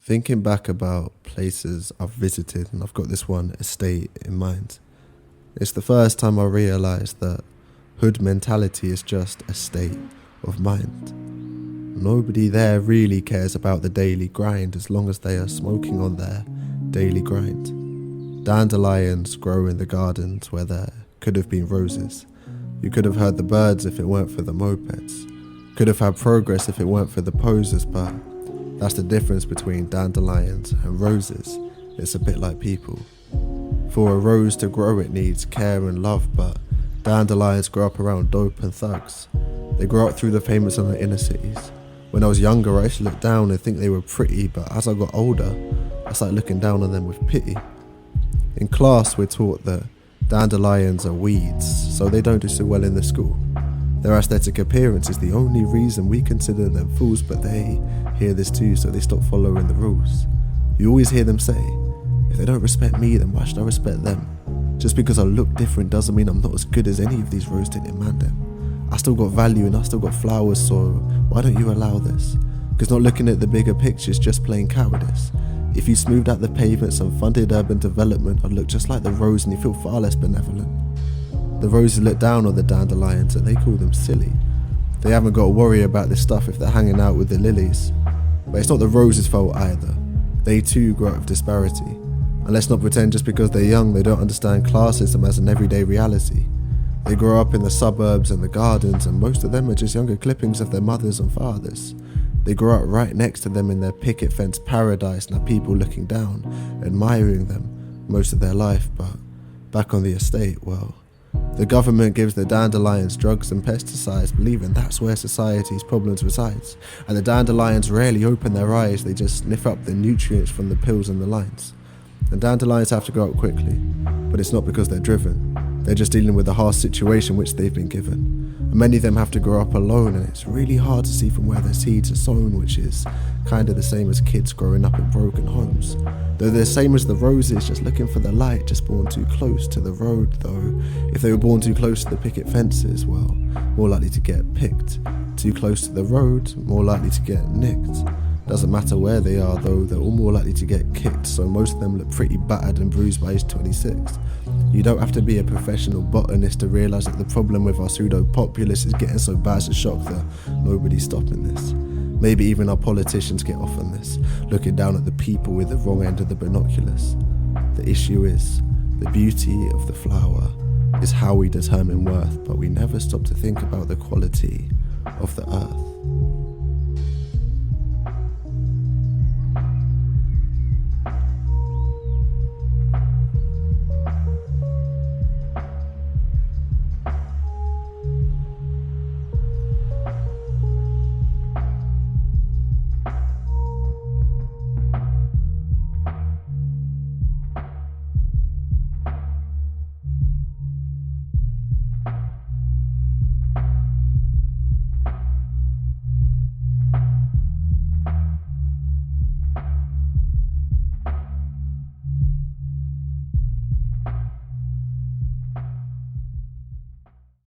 Thinking back about places I've visited, and I've got this one estate in mind, it's the first time I realised that hood mentality is just a state of mind. Nobody there really cares about the daily grind as long as they are smoking on their daily grind. Dandelions grow in the gardens where there could have been roses. You could have heard the birds if it weren't for the mopeds. Could have had progress if it weren't for the posers, but that's the difference between dandelions and roses. It's a bit like people. For a rose to grow it needs care and love, but dandelions grow up around dope and thugs. They grow up through the famous in the inner cities. When I was younger I used to look down and think they were pretty, but as I got older I started looking down on them with pity. In class we're taught that dandelions are weeds, so they don't do so well in the school. Their aesthetic appearance is the only reason we consider them fools, but they hear this too, so they stop following the rules. You always hear them say, if they don't respect me, then why should I respect them? Just because I look different doesn't mean I'm not as good as any of these rose-tinted mandem. I still got value and I still got flowers, so why don't you allow this? Because not looking at the bigger picture is just plain cowardice. If you smoothed out the pavements and funded urban development, I'd look just like the rose and you feel far less benevolent. The roses look down on the dandelions and they call them silly. They haven't got to worry about this stuff if they're hanging out with the lilies. But it's not the roses' fault either. They too grow out of disparity. And let's not pretend just because they're young they don't understand classism as an everyday reality. They grow up in the suburbs and the gardens, and most of them are just younger clippings of their mothers and fathers. They grow up right next to them in their picket fence paradise and have people looking down, admiring them most of their life. But back on the estate, well, the government gives the dandelions drugs and pesticides, believing that's where society's problems resides. And the dandelions rarely open their eyes, they just sniff up the nutrients from the pills and the lines. And dandelions have to grow up quickly, but it's not because they're driven. They're just dealing with the harsh situation which they've been given. And many of them have to grow up alone, and it's really hard to see from where their seeds are sown, which is kind of the same as kids growing up in broken homes. They're the same as the roses, just looking for the light, just born too close to the road, though if they were born too close to the picket fences, well, more likely to get picked. Too close to the road, more likely to get nicked. Doesn't matter where they are though, they're all more likely to get kicked, so most of them look pretty battered and bruised by age 26. You don't have to be a professional botanist to realise that the problem with our pseudo-populace is getting so bad to shock that nobody's stopping this. Maybe even our politicians get off on this, looking down at the people with the wrong end of the binoculars. The issue is, the beauty of the flower is how we determine worth, but we never stop to think about the quality of the earth.